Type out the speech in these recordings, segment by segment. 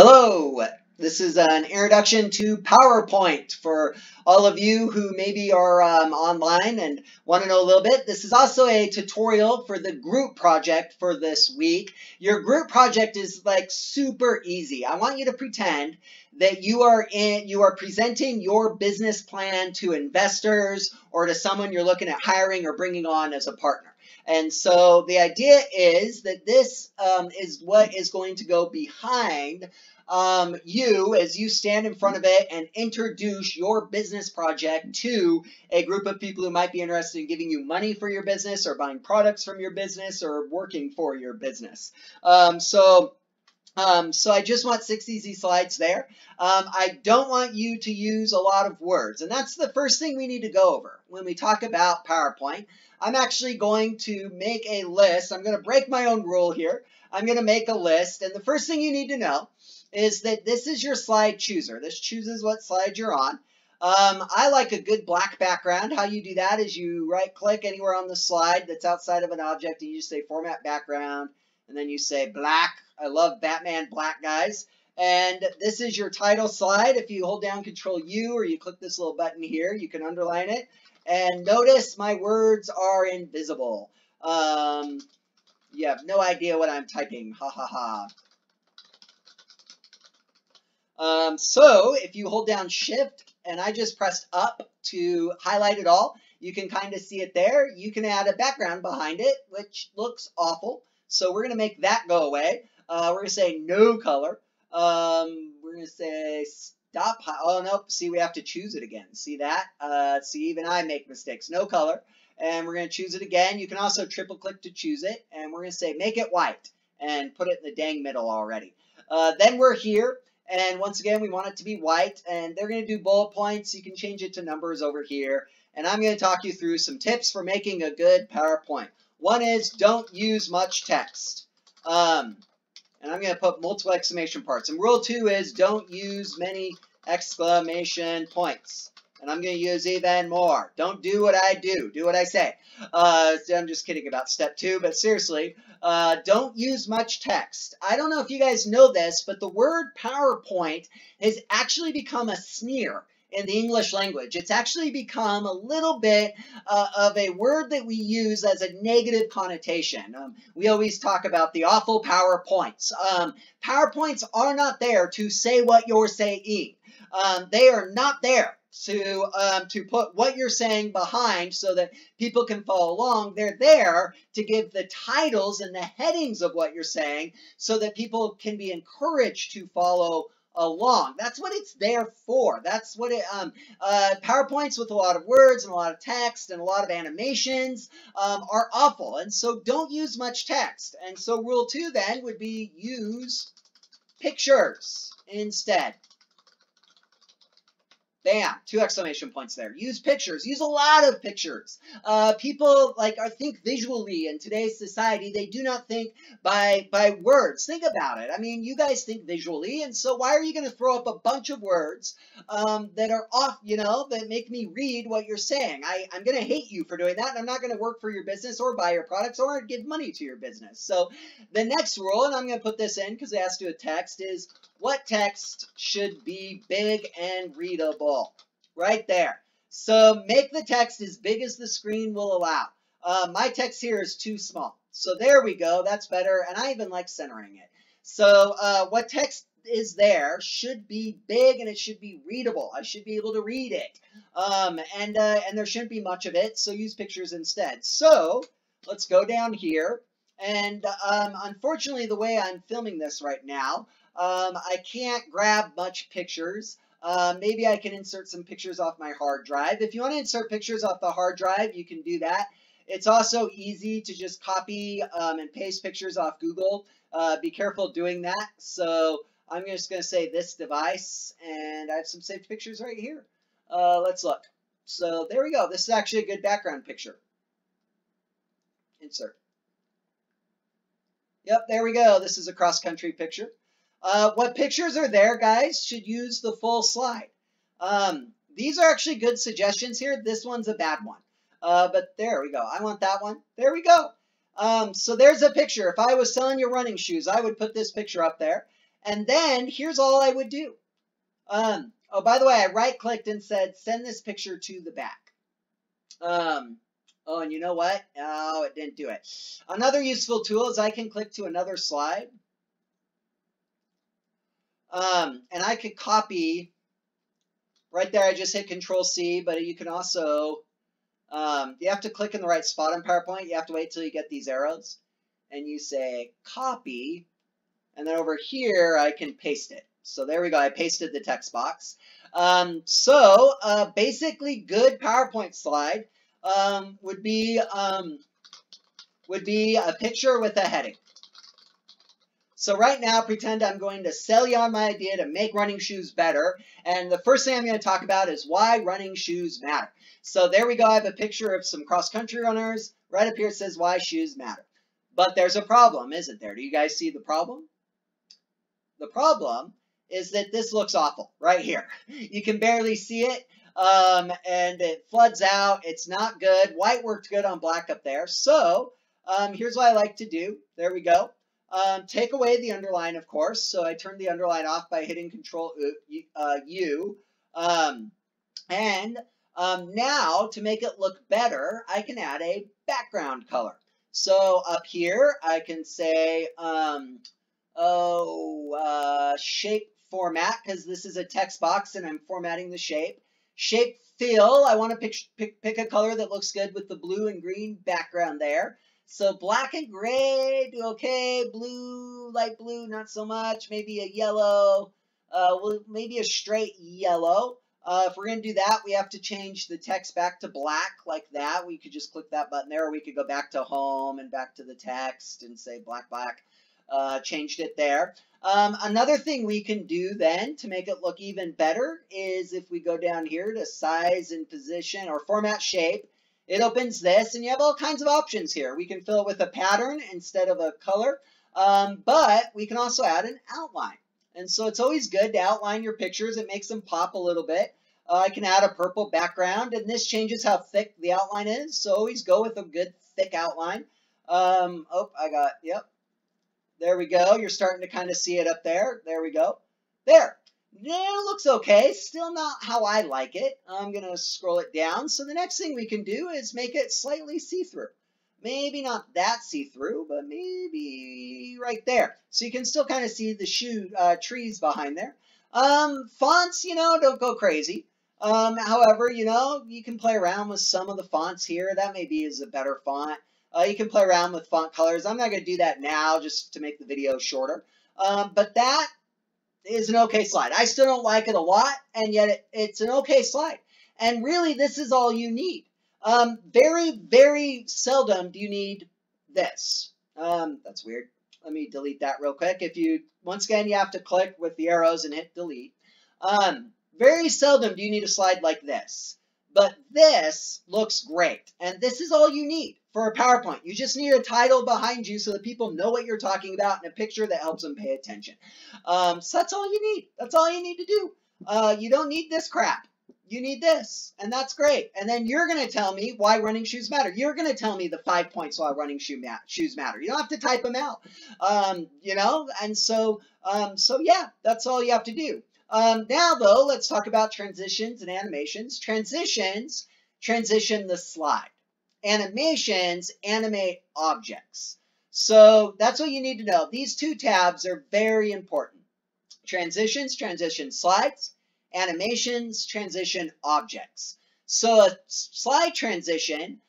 Hello, this is an introduction to PowerPoint for all of you who maybe are online and want to know a little bit. This is also a tutorial for the group project for this week. Your group project is like super easy. I want you to pretend that you are presenting your business plan to investors or to someone you're looking at hiring or bringing on as a partner. And so the idea is that this is what is going to go behind you as you stand in front of it and introduce your business project to a group of people who might be interested in giving you money for your business or buying products from your business or working for your business. So I just want 6 easy slides there. I don't want you to use a lot of words, and that's the first thing we need to go over when we talk about PowerPoint. I'm actually going to make a list. I'm going to break my own rule here. I'm going to make a list, and the first thing you need to know is that this is your slide chooser. This chooses what slide you're on. I like a good black background. How you do that is you right-click anywhere on the slide that's outside of an object, and you just say Format Background, and then you say black. I love Batman black, guys. And this is your title slide. If you hold down Control U or you click this little button here, you can underline it. And notice my words are invisible. You have no idea what I'm typing. Ha ha ha. So if you hold down Shift and I just pressed up to highlight it all, you can kind of see it there. You can add a background behind it, which looks awful. So we're going to make that go away. We're going to say no color. We're going to say stop. Oh, nope. See, we have to choose it again. See that? See, even I make mistakes. No color. And we're going to choose it again. You can also triple click to choose it. And we're going to say make it white and put it in the dang middle already. Then we're here. And once again, we want it to be white. And they're going to do bullet points. You can change it to numbers over here. And I'm going to talk you through some tips for making a good PowerPoint. One is don't use much text. And I'm going to put multiple exclamation parts. And rule 2 is don't use many exclamation points. And I'm going to use even more. Don't do what I do. Do what I say. I'm just kidding about step 2, but seriously, don't use much text. I don't know if you guys know this, but the word PowerPoint has actually become a sneer in the English language. It's actually become a little bit of a word that we use as a negative connotation. We always talk about the awful PowerPoints. PowerPoints are not there to say what you're saying. They are not there to put what you're saying behind so that people can follow along. They're there to give the titles and the headings of what you're saying so that people can be encouraged to follow along. That's what it's there for. That's what it, PowerPoints with a lot of words and a lot of text and a lot of animations are awful. And so don't use much text. And so rule 2 then would be use pictures instead. Bam, 2 exclamation points there. Use pictures. Use a lot of pictures. People think visually in today's society. They do not think by words. Think about it. I mean, you guys think visually, and so why are you going to throw up a bunch of words that are off, that make me read what you're saying? I'm going to hate you for doing that, and I'm not going to work for your business or buy your products or give money to your business. So the next rule, and I'm going to put this in because it has to do with text, is what text should be big and readable? Right there. So make the text as big as the screen will allow. My text here is too small. So there we go. That's better. And I even like centering it. So what text is there should be big and it should be readable. I should be able to read it. And there shouldn't be much of it. So use pictures instead. So let's go down here. And unfortunately, the way I'm filming this right now, I can't grab much pictures. Maybe I can insert some pictures off my hard drive. If you want to insert pictures off the hard drive, you can do that. It's also easy to just copy and paste pictures off Google. Be careful doing that. So I'm just going to say this device, and I have some saved pictures right here. Let's look. So there we go. This is actually a good background picture. Insert. Yep, there we go. This is a cross-country picture. What pictures are there, guys, should use the full slide. These are actually good suggestions here. This one's a bad one. But there we go. I want that one. There we go. So there's a picture. If I was selling you running shoes, I would put this picture up there. And then here's all I would do. Oh, by the way, I right-clicked and said, send this picture to the back. Oh, and you know what? Oh, it didn't do it. Another useful tool is I can click to another slide. And I could copy right there. I just hit Control-C, but you can also, you have to click in the right spot on PowerPoint. You have to wait till you get these arrows. And you say copy. And then over here, I can paste it. So there we go. I pasted the text box. Basically, good PowerPoint slide would be a picture with a heading. So right now, pretend I'm going to sell you on my idea to make running shoes better. And the first thing I'm going to talk about is why running shoes matter. So there we go. I have a picture of some cross-country runners. Right up here it says why shoes matter. But there's a problem, isn't there? Do you guys see the problem? The problem is that this looks awful right here. You can barely see it, and it floods out. It's not good. White worked good on black up there. So here's what I like to do. There we go. Take away the underline, of course. So I turned the underline off by hitting Control U. Now, to make it look better, I can add a background color. So up here, I can say, shape format, because this is a text box and I'm formatting the shape. Shape fill, I want to pick a color that looks good with the blue and green background there. So black and gray, do okay. Blue, light blue, not so much. Maybe a yellow, maybe a straight yellow. If we're going to do that, we have to change the text back to black like that. We could just click that button there, or we could go back to home and back to the text and say black, black. Changed it there. Another thing we can do then to make it look even better is if we go down here to size and position or format shape, it opens this and you have all kinds of options here. We can fill it with a pattern instead of a color, but we can also add an outline. And so it's always good to outline your pictures. It makes them pop a little bit. I can add a purple background, and this changes how thick the outline is. So always go with a good thick outline. Yep. There we go. You're starting to kind of see it up there. There we go. There. Yeah, it looks okay. Still not how I like it. I'm going to scroll it down. So the next thing we can do is make it slightly see-through. Maybe not that see-through, but maybe right there. So you can still kind of see the trees behind there. Fonts, don't go crazy. However, you can play around with some of the fonts here. That maybe is a better font. You can play around with font colors. I'm not going to do that now just to make the video shorter. But that is an okay slide. I still don't like it a lot, and yet it's an okay slide. And really, this is all you need. Very, very seldom do you need this. That's weird. Let me delete that real quick. Once again, you have to click with the arrows and hit delete. Very seldom do you need a slide like this. But this looks great, and this is all you need for a PowerPoint. You just need a title behind you so that people know what you're talking about and a picture that helps them pay attention. So that's all you need. That's all you need to do. You don't need this crap. You need this, and that's great. And then you're going to tell me why running shoes matter. You're going to tell me the 5 points why running shoes matter. You don't have to type them out, And so yeah, that's all you have to do. Now, though, let's talk about transitions and animations. Transitions transition the slide. Animations animate objects. So that's what you need to know. These two tabs are very important. Transitions transition slides. Animations transition objects. So a slide transition,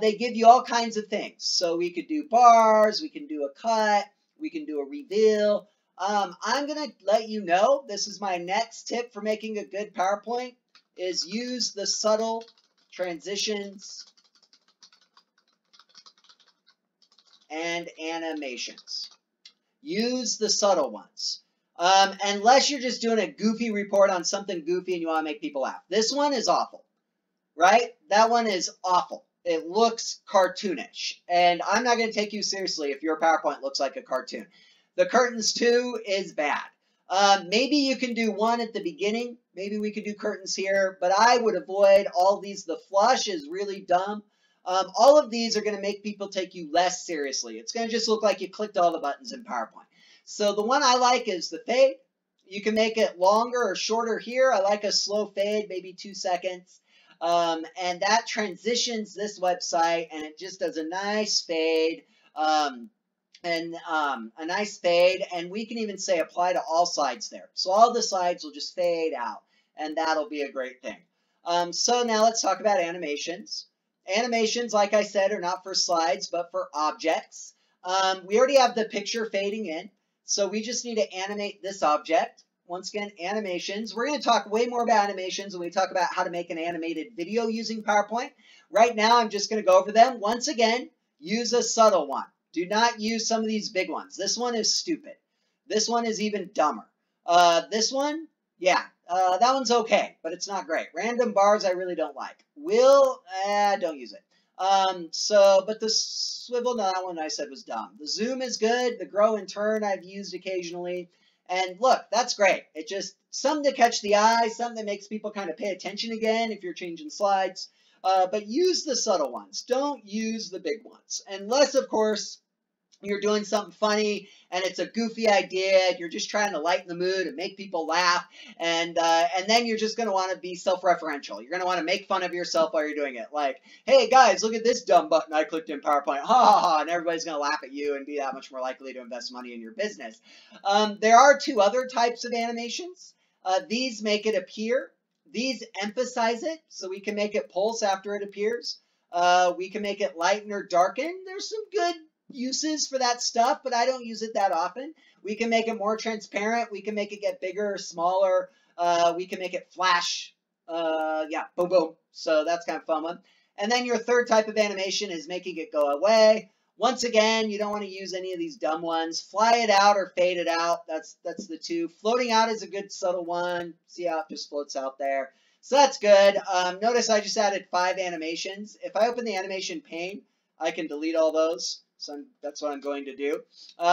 they give you all kinds of things. So we could do bars, we can do a cut, we can do a reveal. I'm going to let you know, this is my next tip for making a good PowerPoint, is use the subtle transitions and animations. Use the subtle ones. Unless you're just doing a goofy report on something goofy and you want to make people laugh. This one is awful, right? That one is awful. It looks cartoonish. And I'm not going to take you seriously if your PowerPoint looks like a cartoon. The curtains, too, is bad. Maybe you can do one at the beginning. Maybe we could do curtains here. But I would avoid all these. The flush is really dumb. All of these are going to make people take you less seriously. It's going to just look like you clicked all the buttons in PowerPoint. So the one I like is the fade. You can make it longer or shorter here. I like a slow fade, maybe 2 seconds. And that transitions this website, and it just does a nice fade. A nice fade, and we can even say apply to all slides there. So all the slides will just fade out, and that'll be a great thing. So now let's talk about animations. Animations, like I said, are not for slides, but for objects. We already have the picture fading in, so we just need to animate this object. Once again, animations. We're going to talk way more about animations when we talk about how to make an animated video using PowerPoint. Right now, I'm just going to go over them. Once again, use a subtle one. Do not use some of these big ones. This one is stupid. This one is even dumber. This one, yeah, that one's okay, but it's not great. Random bars I really don't like. Don't use it. But the swivel, no, that one I said was dumb. The zoom is good. The grow and turn I've used occasionally. And look, that's great. It just, something to catch the eye, something that makes people kind of pay attention again if you're changing slides. But use the subtle ones. Don't use the big ones. Unless, of course, you're doing something funny and it's a goofy idea. You're just trying to lighten the mood and make people laugh. And then you're just going to want to be self-referential. You're going to want to make fun of yourself while you're doing it. Like, hey, guys, look at this dumb button I clicked in PowerPoint. Ha, ha, ha. And everybody's going to laugh at you and be that much more likely to invest money in your business. There are 2 other types of animations. These make it appear. These emphasize it, so we can make it pulse after it appears. We can make it lighten or darken. There's some good uses for that stuff, but I don't use it that often. We can make it more transparent. We can make it get bigger or smaller. We can make it flash. Yeah, boom, boom. So that's kind of fun one. And then your third type of animation is making it go away. Once again, you don't want to use any of these dumb ones. Fly it out or fade it out. That's the 2. Floating out is a good subtle one. See how it just floats out there. So that's good. Notice I just added 5 animations. If I open the animation pane, I can delete all those. So that's what I'm going to do.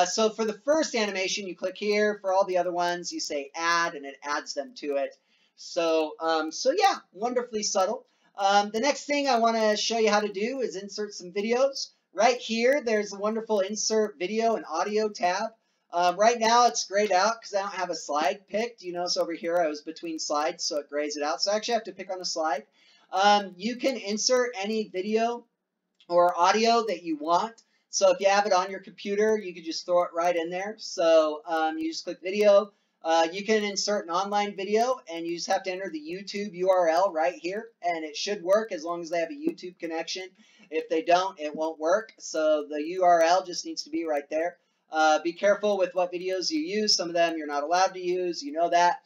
So for the first animation, you click here. For all the other ones, you say add, and it adds them to it. So yeah, wonderfully subtle. The next thing I want to show you how to do is insert some videos. Right here, there's a wonderful insert video and audio tab. Right now, it's grayed out because I don't have a slide picked. You notice over here, I was between slides, so it grays it out. So I actually have to pick on a slide. You can insert any video or audio that you want. So if you have it on your computer, you can just throw it right in there. So you just click video. You can insert an online video, and you just have to enter the YouTube URL right here, and it should work as long as they have a YouTube connection. If they don't, it won't work. So the URL just needs to be right there. Be careful with what videos you use. Some of them you're not allowed to use. You know that.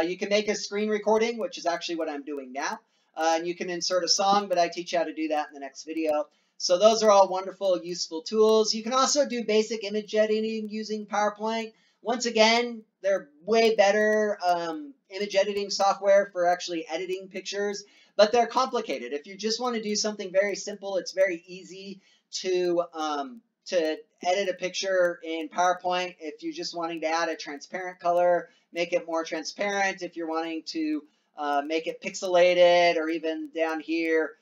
You can make a screen recording, which is actually what I'm doing now. And you can insert a song, but I teach you how to do that in the next video. So those are all wonderful, useful tools. You can also do basic image editing using PowerPoint. Once again, they're way better image editing software for actually editing pictures, but they're complicated. If you just want to do something very simple, it's very easy to edit a picture in PowerPoint. If you're just wanting to add a transparent color, make it more transparent. If you're wanting to make it pixelated, or even down here,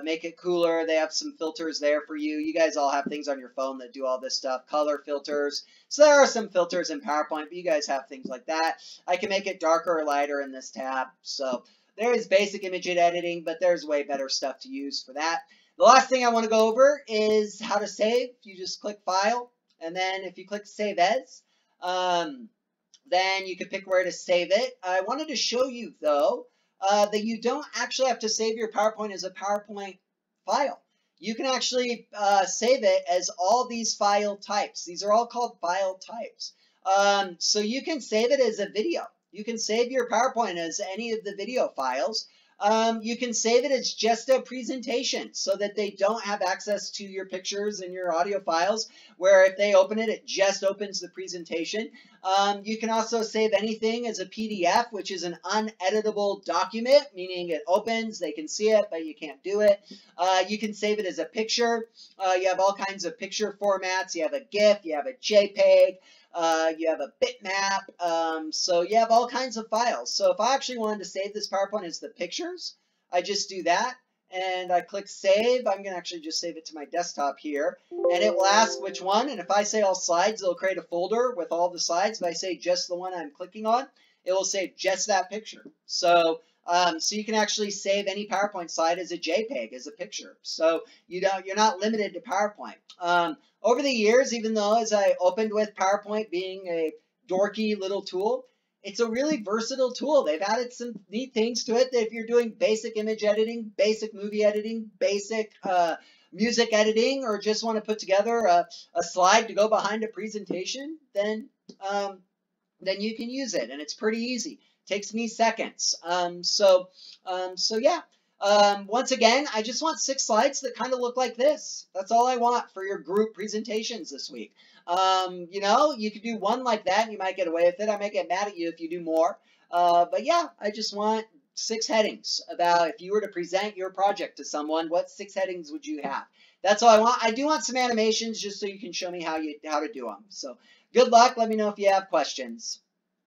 make it cooler. They have some filters there for you. You guys all have things on your phone that do all this stuff, color filters. So there are some filters in PowerPoint, but you guys have things like that. I can make it darker or lighter in this tab. So there is basic image editing, but there's way better stuff to use for that. The last thing I want to go over is how to save. You just click File, and then if you click Save As, then you can pick where to save it. I wanted to show you, though, that you don't actually have to save your PowerPoint as a PowerPoint file. You can actually save it as all these file types. These are all called file types. So you can save it as a video. You can save your PowerPoint as any of the video files. You can save it as just a presentation so that they don't have access to your pictures and your audio files, where if they open it, it just opens the presentation. You can also save anything as a PDF, which is an uneditable document, meaning it opens, they can see it, but you can't do it. You can save it as a picture. You have all kinds of picture formats. You have a GIF, you have a JPEG, you have a bitmap, so you have all kinds of files. So if I actually wanted to save this PowerPoint as the pictures, I just do that, and I click save. I'm going to actually just save it to my desktop here, and it will ask which one. And if I say all slides, it'll create a folder with all the slides. If I say just the one I'm clicking on, it will save just that picture. So you can actually save any PowerPoint slide as a JPEG, as a picture. So you're not limited to PowerPoint. Over the years, even though as I opened with PowerPoint being a dorky little tool, it's a really versatile tool. They've added some neat things to it that if you're doing basic image editing, basic movie editing, basic music editing, or just want to put together a slide to go behind a presentation, then you can use it, and it's pretty easy. It takes me seconds. So yeah. Once again, I just want 6 slides that kind of look like this. That's all I want for your group presentations this week. You know, you could do one like that and you might get away with it. I might get mad at you if you do more. But yeah, I just want 6 headings about if you were to present your project to someone, what 6 headings would you have? That's all I want. I do want some animations just so you can show me how to do them. So good luck. Let me know if you have questions.